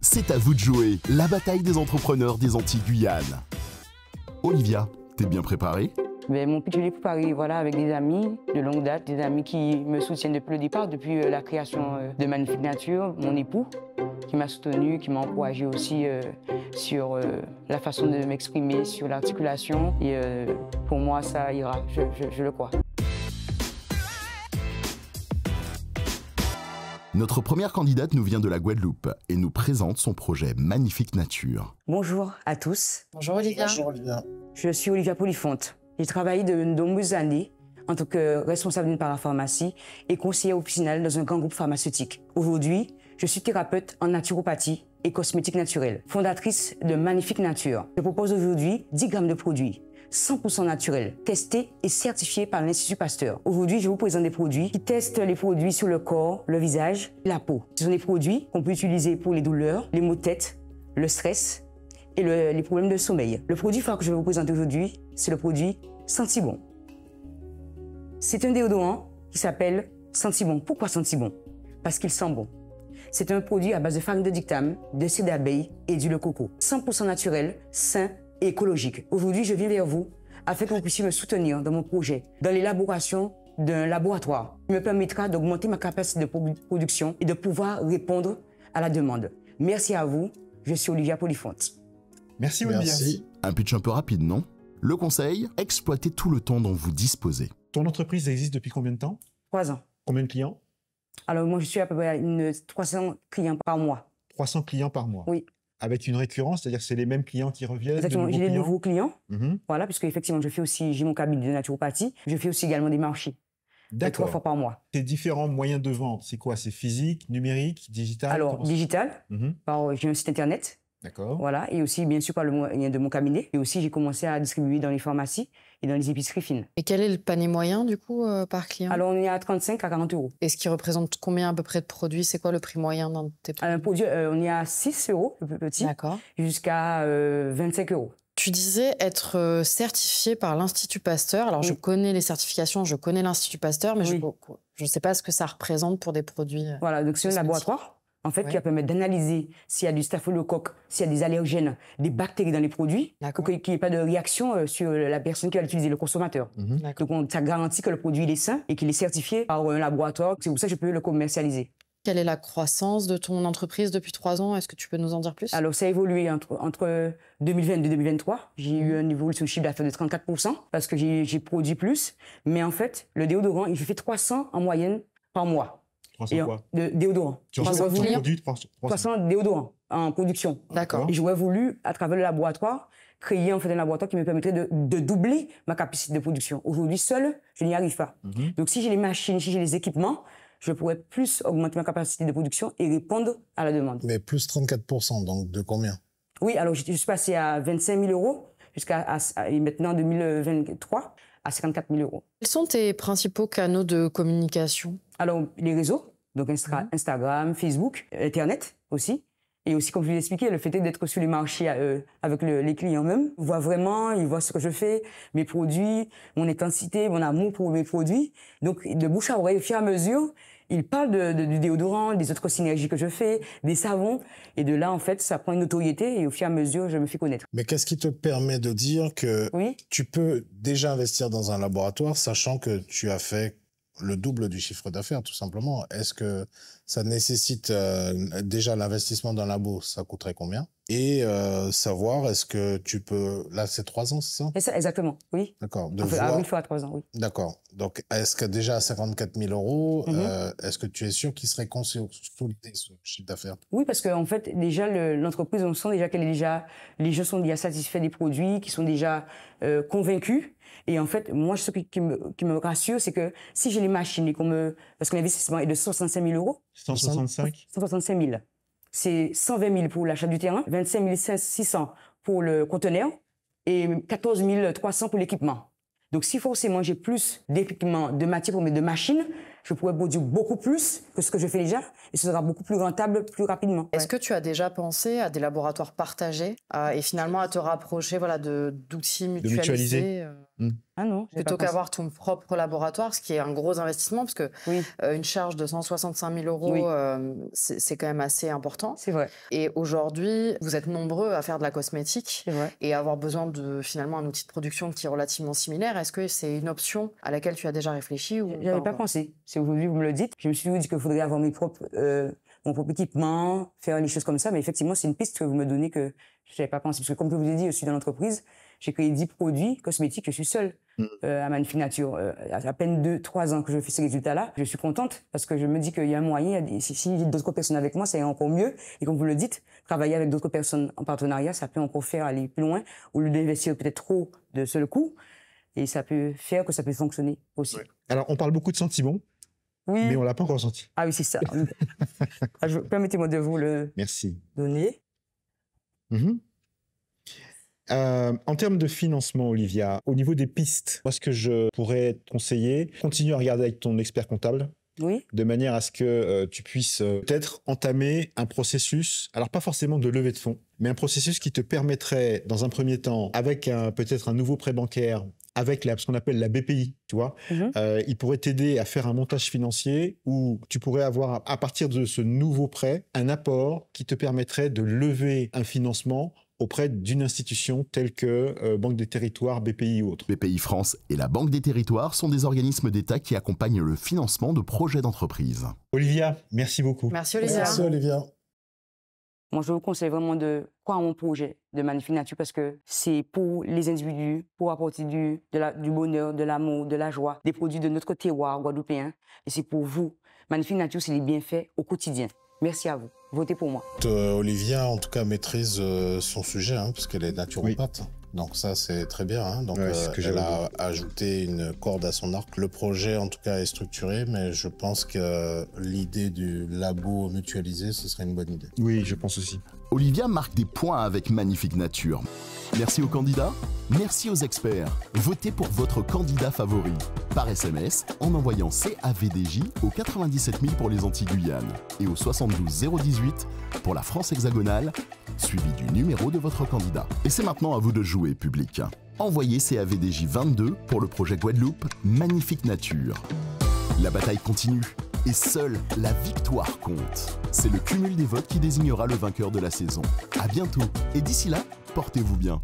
C'est à vous de jouer, la bataille des entrepreneurs des Antilles-Guyane. Olivia, t'es bien préparée? Mon pitch, je l'ai préparé avec des amis de longue date, des amis qui me soutiennent depuis le départ, depuis la création de Magnifique Nature, mon époux, qui m'a soutenu, qui m'a encouragé aussi sur la façon de m'exprimer, sur l'articulation. Et pour moi, ça ira, je le crois. Notre première candidate nous vient de la Guadeloupe et nous présente son projet Magnifique Nature. Bonjour à tous. Bonjour Olivia. Bonjour Olivia. Je suis Olivia Polifonte. J'ai travaillé de nombreuses années en tant que responsable d'une parapharmacie et conseillère officinale dans un grand groupe pharmaceutique. Aujourd'hui, je suis thérapeute en naturopathie et cosmétique naturelle, fondatrice de Magnifique Nature. Je propose aujourd'hui 10 grammes de produits 100% naturels, testés et certifiés par l'Institut Pasteur. Aujourd'hui, je vous présente des produits qui testent les produits sur le corps, le visage et la peau. Ce sont des produits qu'on peut utiliser pour les douleurs, les maux de tête, le stress et les problèmes de sommeil. Le produit phare que je vais vous présenter aujourd'hui, c'est le produit Sentibon. C'est un déodorant qui s'appelle Sentibon. Pourquoi Sentibon? Parce qu'il sent bon. C'est un produit à base de farine de dictame, de cire d'abeille et d'huile de coco. 100% naturel, sain et écologique. Aujourd'hui, je viens vers vous afin que vous puissiez me soutenir dans mon projet, dans l'élaboration d'un laboratoire qui me permettra d'augmenter ma capacité de production et de pouvoir répondre à la demande. Merci à vous. Je suis Olivia Polifonte. Merci Olivia. Merci. Un pitch un peu rapide, non? Le conseil, exploitez tout le temps dont vous disposez. Ton entreprise existe depuis combien de temps? 3 ans. Combien de clients? Alors moi, je suis à peu près à 300 clients par mois. 300 clients par mois? Oui. Avec une récurrence, c'est-à-dire c'est les mêmes clients qui reviennent? Exactement, j'ai des nouveaux clients. Mhm. Voilà, puisque effectivement, j'ai mon cabinet de naturopathie. Je fais aussi également des marchés. D'accord. 3 fois par mois. Tes différents moyens de vente, c'est quoi? C'est physique, numérique, digital? Alors, digital, j'ai un site internet. D'accord. Voilà, et aussi, bien sûr, par le moyen de mon cabinet. Et aussi, j'ai commencé à distribuer dans les pharmacies et dans les épiceries fines. Et quel est le panier moyen, du coup, par client? Alors, on est à 35 à 40 euros. Et ce qui représente combien à peu près de produits? C'est quoi le prix moyen dans tes produits? Un produit, on est à 6 euros, le plus petit, jusqu'à 25 euros. Tu disais être certifié par l'Institut Pasteur. Alors, je connais les certifications, je connais l'Institut Pasteur, mais je ne sais pas ce que ça représente pour des produits. Voilà, donc c'est un laboratoire. En fait, qui va permettre d'analyser s'il y a du staphylocoque, s'il y a des allergènes, des bactéries dans les produits, pour qu'il n'y ait pas de réaction sur la personne qui va l'utiliser, le consommateur. Donc, ça garantit que le produit il est sain et qu'il est certifié par un laboratoire. C'est pour ça que je peux le commercialiser. Quelle est la croissance de ton entreprise depuis 3 ans? Est-ce que tu peux nous en dire plus? Alors, ça a évolué entre 2022 et 2023. J'ai eu un niveau de chiffre d'affaires de 34% parce que j'ai produit plus. Mais en fait, le déodorant, il fait 300 en moyenne par mois. 300 quoi? De déodorant. 300 déodorants en production. D'accord. Et j'aurais voulu, à travers le laboratoire, créer en fait un laboratoire qui me permettrait de doubler ma capacité de production. Aujourd'hui, seul, je n'y arrive pas. Donc, si j'ai les machines, si j'ai les équipements, je pourrais plus augmenter ma capacité de production et répondre à la demande. Mais plus 34%, donc de combien? Oui, alors je suis passé à 25 000 euros jusqu'à maintenant, en 2023, à 54 000 euros. Quels sont tes principaux canaux de communication? Alors, les réseaux, donc Instagram, Facebook, Internet aussi. Et aussi, comme je vous l'ai expliqué, le fait d'être sur les marchés avec les clients même, ils voient ce que je fais, mes produits, mon intensité, mon amour pour mes produits. Donc, de bouche à oreille, au fur et à mesure, ils parlent du déodorant, des autres synergies que je fais, des savons. Et de là, en fait, ça prend une notoriété et au fur et à mesure, je me fais connaître. Mais qu'est-ce qui te permet de dire que tu peux déjà investir dans un laboratoire, sachant que tu as fait le double du chiffre d'affaires, tout simplement? Est-ce que ça nécessite déjà l'investissement d'un labo? Ça coûterait combien? Et savoir, est-ce que tu peux... Là, c'est 3 ans, c'est ça? C'est ça, exactement, oui. D'accord. Une fois à 3 ans, oui. D'accord. Donc, est-ce que déjà à 54 000 euros, est-ce que tu es sûr qu'il serait consolidé ce chiffre d'affaires? Oui, parce qu'en fait, déjà, l'entreprise, on sent déjà les gens sont déjà satisfaits des produits, qui sont déjà convaincus. Et en fait, moi, ce qui me rassure, c'est que si j'ai les machines et parce que l'investissement est de 165 000 euros. 165? 165 000. C'est 120 000 pour l'achat du terrain, 25 600 pour le conteneur et 14 300 pour l'équipement. Donc, si forcément j'ai plus d'équipement, de matières premières, de machines, je pourrais produire beaucoup plus que ce que je fais déjà et ce sera beaucoup plus rentable plus rapidement. Est-ce que tu as déjà pensé à des laboratoires partagés et finalement à te rapprocher d'outils mutualisés Ah non, plutôt qu'avoir ton propre laboratoire, ce qui est un gros investissement parce que une charge de 165 000 €, c'est quand même assez important. C'est vrai. Et aujourd'hui, vous êtes nombreux à faire de la cosmétique et avoir besoin de finalement un outil de production qui est relativement similaire. Est-ce que c'est une option à laquelle tu as déjà réfléchi ou J'avais pas pensé. C'est aujourd'hui vous me le dites. Je me suis dit qu'il faudrait avoir mon propre équipement, faire les choses comme ça. Mais effectivement, c'est une piste que vous me donnez que je n'avais pas pensé. Parce que comme je vous ai dit, je suis dans l'entreprise. J'ai créé 10 produits cosmétiques. Je suis seule à Magnifique Nature. À peine 2-3 ans que je fais ces résultats-là. Je suis contente parce que je me dis qu'il y a un moyen. Si j'ai d'autres personnes avec moi, c'est encore mieux. Et comme vous le dites, travailler avec d'autres personnes en partenariat, ça peut encore faire aller plus loin. Au lieu d'investir peut-être trop de seul coup. Et ça peut faire que ça peut fonctionner aussi. Ouais. Alors, on parle beaucoup de sentiments. Oui. Mais on ne l'a pas encore senti. Ah oui, c'est ça. Permettez-moi de vous le donner. En termes de financement, Olivia, au niveau des pistes, moi, ce que je pourrais te conseiller, continue à regarder avec ton expert comptable. Oui. De manière à ce que tu puisses peut-être entamer un processus, alors pas forcément de levée de fonds, mais un processus qui te permettrait, dans un premier temps, avec peut-être un nouveau prêt bancaire, avec ce qu'on appelle la BPI, tu vois, il pourrait t'aider à faire un montage financier où tu pourrais avoir, à partir de ce nouveau prêt, un apport qui te permettrait de lever un financement auprès d'une institution telle que Banque des Territoires, BPI ou autre. BPI France et la Banque des Territoires sont des organismes d'État qui accompagnent le financement de projets d'entreprise. Olivia, merci beaucoup. Merci Olivia. Merci Olivia. Moi, je vous conseille vraiment de croire en mon projet de Magnifique Nature parce que c'est pour les individus, pour apporter du bonheur, de l'amour, de la joie, des produits de notre terroir guadeloupéen. Et c'est pour vous. Magnifique Nature, c'est les bienfaits au quotidien. Merci à vous. Votez pour moi. Olivia, en tout cas, maîtrise son sujet, parce qu'elle est naturopathe. Donc ça, c'est très bien. Hein. Donc elle a ajouté une corde à son arc. Le projet, en tout cas, est structuré, mais je pense que l'idée du labo mutualisé, ce serait une bonne idée. Oui, je pense aussi. Olivia marque des points avec Magnifique Nature. Merci aux candidats, merci aux experts. Votez pour votre candidat favori. Par SMS, en envoyant CAVDJ au 97 000 pour les Antilles-Guyane et au 72 018 pour la France hexagonale, suivi du numéro de votre candidat. Et c'est maintenant à vous de jouer, public. Envoyez CAVDJ 22 pour le projet Guadeloupe Magnifique Nature. La bataille continue et seule la victoire compte. C'est le cumul des votes qui désignera le vainqueur de la saison. À bientôt et d'ici là, portez-vous bien.